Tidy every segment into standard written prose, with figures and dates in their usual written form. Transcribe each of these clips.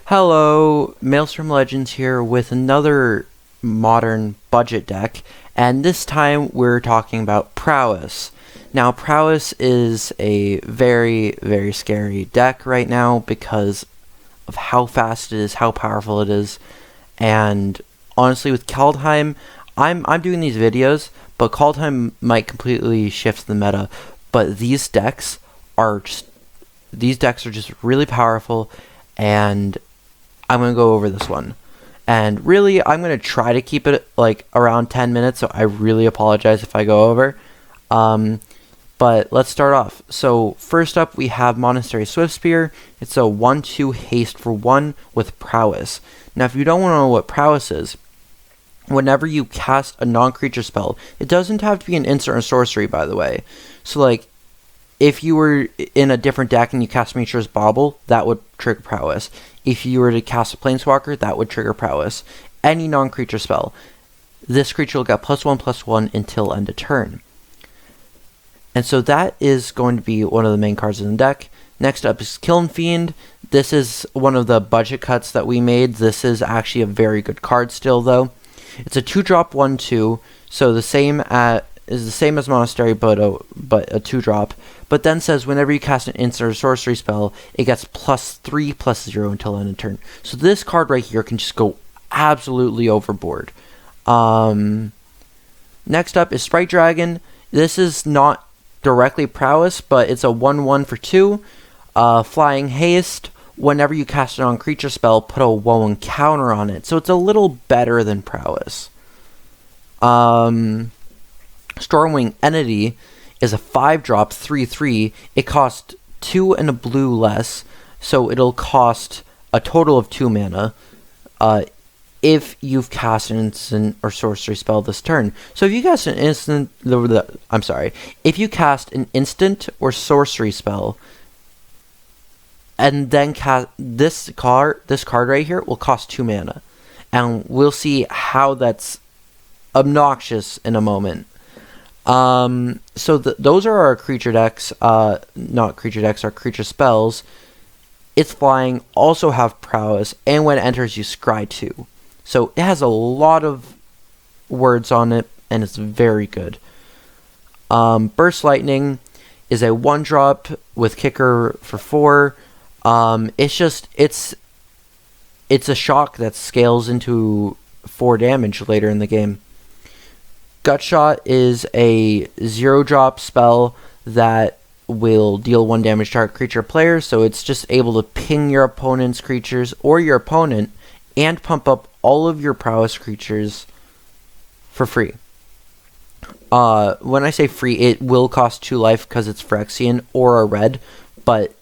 Hello, Maelstrom Legends here with another modern budget deck, and this time we're talking about Prowess. Now, Prowess is a very scary deck right now because of how fast it is, how powerful it is, and honestly, with Kaldheim, I'm doing these videos, but Kaldheim might completely shift the meta. But these decks are just really powerful, and I'm going to go over this one. And really, I'm going to try to keep it like around 10 minutes, so I really apologize if I go over. But let's start off. So first up, we have Monastery Swiftspear. It's a 1/2 haste for 1 with Prowess. Now, if you don't want to know what Prowess is, whenever you cast a non-creature spell, it doesn't have to be an instant or sorcery, by the way. So like, if you were in a different deck and you cast Nature's Bauble, that would trigger Prowess. If you were to cast a Planeswalker, that would trigger Prowess. Any non-creature spell. This creature will get +1/+1 until end of turn. And so that is going to be one of the main cards in the deck. Next up is Kiln Fiend. This is one of the budget cuts that we made. This is actually a very good card still, though. It's a 2-drop 1/2, so the same as Monastery, but a 2-drop. But then says whenever you cast an instant or sorcery spell, it gets +3/+0 until end of turn. So this card right here can just go absolutely overboard. Next up is Sprite Dragon. This is not directly Prowess, but it's a 1/1 for 2. Flying Haste. Whenever you cast a non-creature spell, put a 1/1 counter on it. So it's a little better than Prowess. Stormwing Entity is a 5-drop 3/3. It costs 2 and a blue less, so it'll cost a total of 2 mana if you've cast an instant or sorcery spell this turn. So if you cast an instant, if you cast an instant or sorcery spell and then cast this card right here will cost 2 mana, and we'll see how that's obnoxious in a moment. So those are our creature decks, not creature decks, our creature spells. It's flying, also have Prowess, and when it enters you scry 2. So it has a lot of words on it, and it's very good. Burst Lightning is a 1-drop with Kicker for 4. It's a shock that scales into 4 damage later in the game. Gutshot is a 0-drop spell that will deal 1 damage to target creature player, so it's just able to ping your opponent's creatures or your opponent and pump up all of your Prowess creatures for free. When I say free, it will cost 2 life because it's Phyrexian or a red, but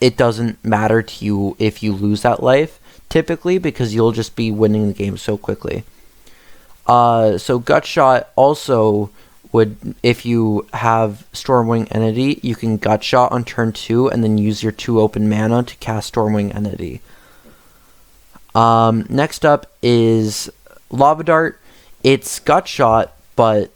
it doesn't matter to you if you lose that life, typically, because you'll just be winning the game so quickly. So Gutshot also would, if you have Stormwing Entity, you can Gutshot on turn 2 and then use your 2 open mana to cast Stormwing Entity. Next up is Lava Dart. It's Gutshot, but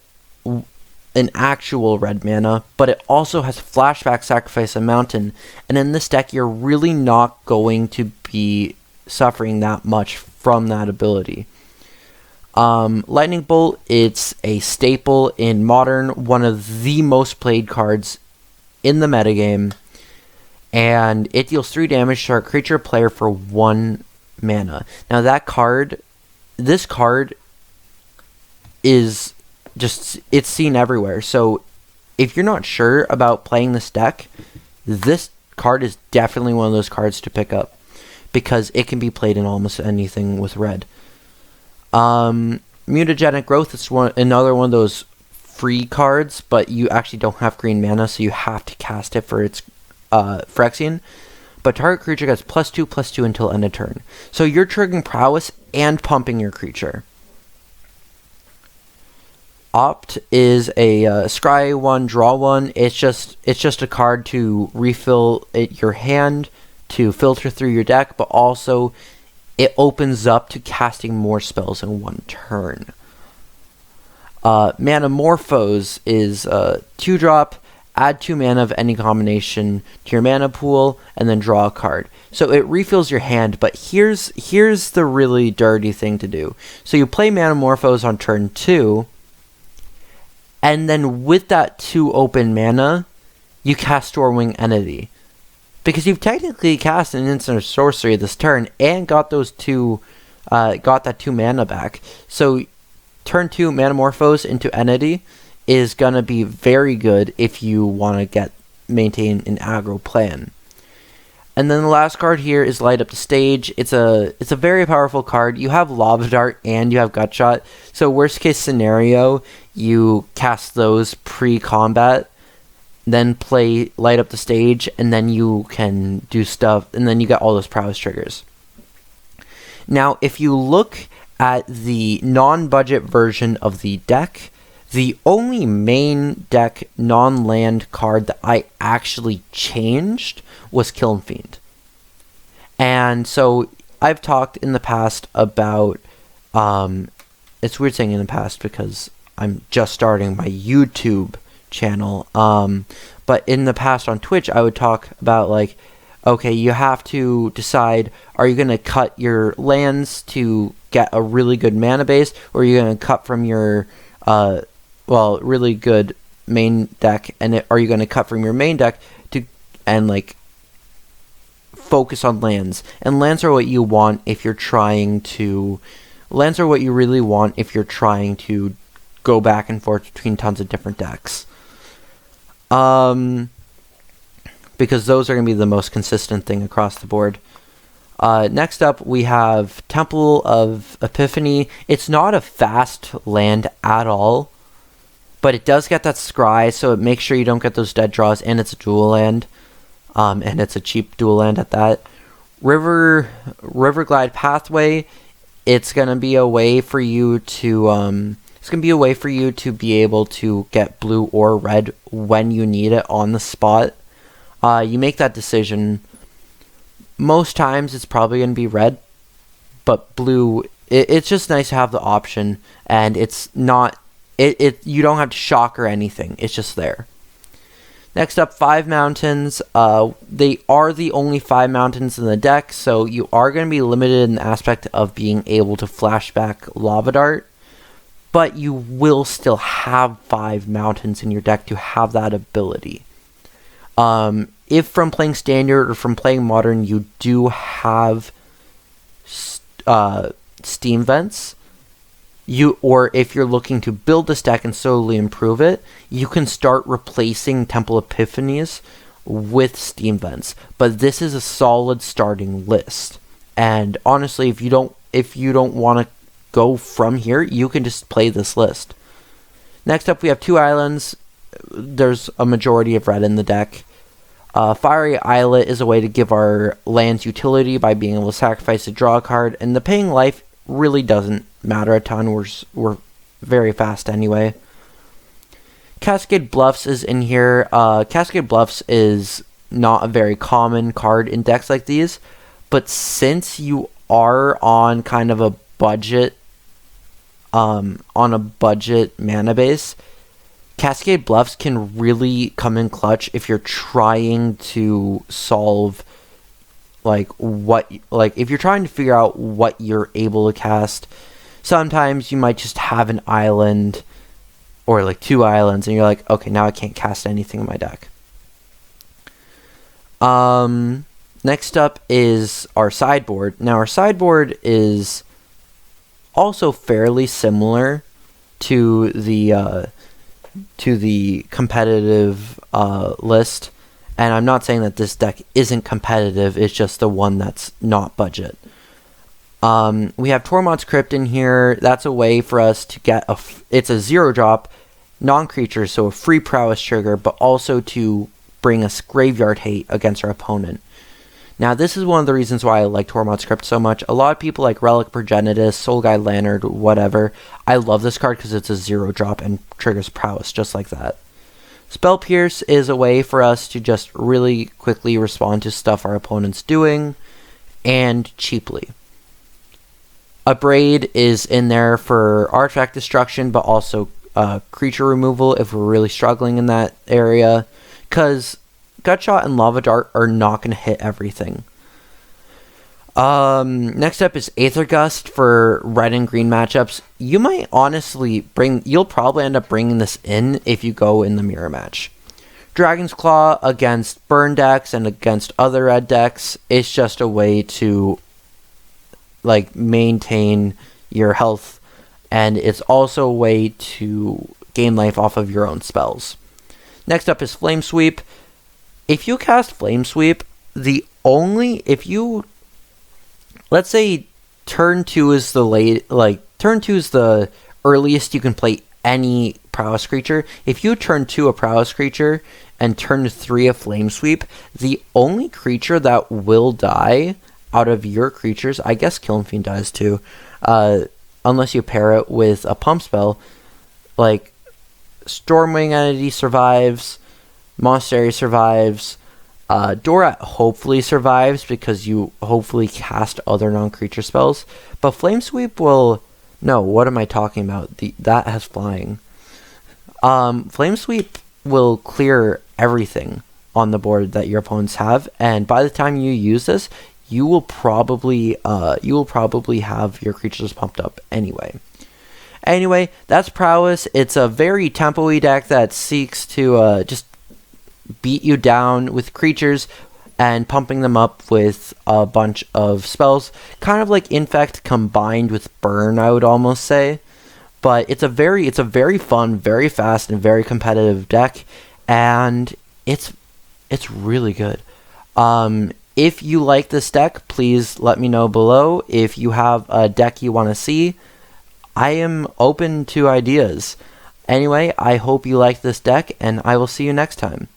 an actual red mana, but it also has Flashback, Sacrifice a Mountain, and in this deck you're really not going to be suffering that much from that ability. Lightning Bolt, it's a staple in Modern, one of the most played cards in the metagame, and it deals 3 damage to our creature player for 1 mana. Now this card is just, it's seen everywhere, so if you're not sure about playing this deck, this card is definitely one of those cards to pick up, because it can be played in almost anything with red. Mutagenic Growth is another one of those free cards, but you actually don't have green mana, so you have to cast it for its Phyrexian. But target creature gets +2/+2 until end of turn. So you're triggering Prowess and pumping your creature. Opt is a scry 1, draw 1. It's just a card to refill your hand, to filter through your deck, but also it opens up to casting more spells in 1 turn. Manamorphose is a 2-drop. add 2 mana of any combination to your mana pool, and then draw a card. So it refills your hand, but here's the really dirty thing to do. So you play Manamorphose on turn 2, and then with that 2 open mana, you cast Stormwing Entity. Because you've technically cast an instant or sorcery this turn, and got that 2 mana back. So turn 2 Manamorphose into Entity is gonna be very good if you want to maintain an aggro plan. And then the last card here is Light Up the Stage. It's a very powerful card. You have Lava Dart and you have Gutshot. So worst case scenario, you cast those pre-combat, then play Light Up the Stage, and then you can do stuff, and then you get all those prowess triggers. Now, if you look at the non-budget version of the deck, the only main deck non-land card that I actually changed was Kiln Fiend. And so I've talked in the past about, it's weird saying in the past because I'm just starting my YouTube channel, but in the past on Twitch I would talk about, like, okay, you have to decide, are you going to cut your lands to get a really good mana base, or are you going to cut from your really good main deck, and are you going to cut from your main deck and like focus on lands? And lands are what you want if you're trying to go back and forth between tons of different decks, because those are going to be the most consistent thing across the board. Next up, we have Temple of Epiphany. It's not a fast land at all, but it does get that scry, so it makes sure you don't get those dead draws, and it's a dual land, and it's a cheap dual land at that. Riverglide Pathway, it's gonna be a way for you to be able to get blue or red when you need it on the spot. You make that decision. Most times it's probably going to be red, but blue, it's just nice to have the option, and it's not, you don't have to shock or anything, it's just there. Next up, 5 mountains. They are the only 5 mountains in the deck, so you are going to be limited in the aspect of being able to flashback Lava Dart, but you will still have 5 mountains in your deck to have that ability. If from playing Standard or from playing Modern you do have Steam Vents, or if you're looking to build this deck and slowly improve it, you can start replacing Temple Epiphanies with Steam Vents. But this is a solid starting list. And honestly, if you don't want to go from here, you can just play this list. Next up, we have 2 islands. There's a majority of red in the deck. Fiery Islet is a way to give our lands utility by being able to sacrifice to draw a card, and the paying life really doesn't matter a ton. We're very fast anyway. Cascade Bluffs is in here. Cascade Bluffs is not a very common card in decks like these, but since you are on kind of a budget, mana base, Cascade Bluffs can really come in clutch if you're trying to solve if you're trying to figure out what you're able to cast. Sometimes you might just have an island or like 2 islands and you're like, okay, now I can't cast anything in my deck. Next up is our sideboard. Now our sideboard is also fairly similar to the competitive list, and I'm not saying that this deck isn't competitive, it's just the one that's not budget. We have Tormod's Crypt in here. That's a way for us to get it's a 0-drop non-creature, so a free prowess trigger, but also to bring us graveyard hate against our opponent. Now, this is one of the reasons why I like Tormod's Crypt so much. A lot of people like Relic Progenitus, Soul Guide Lantern, whatever. I love this card because it's a 0-drop and triggers prowess just like that. Spell Pierce is a way for us to just really quickly respond to stuff our opponent's doing, and cheaply. Abrade is in there for artifact destruction, but also creature removal if we're really struggling in that area. because Gutshot and Lava Dart are not going to hit everything. Next up is Aether Gust for red and green matchups. You might honestly you'll probably end up bringing this in if you go in the mirror match. Dragon's Claw against burn decks and against other red decks, it's just a way to like maintain your health, and it's also a way to gain life off of your own spells. Next up is Flame Sweep. If you cast Flame Sweep, let's say turn 2 is turn 2 is the earliest you can play any Prowess creature. If you turn 2 a Prowess creature and turn 3 a Flame Sweep, the only creature that will die out of your creatures, I guess Kiln Fiend dies too, unless you pair it with a pump spell, like Stormwing Entity survives, Monastery survives, Dorat hopefully survives because you hopefully cast other non-creature spells, but Flame Sweep will... No, what am I talking about? That has flying. Flame Sweep will clear everything on the board that your opponents have, and by the time you use this, you will probably have your creatures pumped up anyway. Anyway, that's Prowess. It's a very tempo-y deck that seeks to just beat you down with creatures and pumping them up with a bunch of spells, kind of like Infect combined with Burn, I would almost say. But it's a very fun, very fast, and very competitive deck, and it's really good. If you like this deck, please let me know below. If you have a deck you want to see, I am open to ideas. Anyway, I hope you like this deck, and I will see you next time.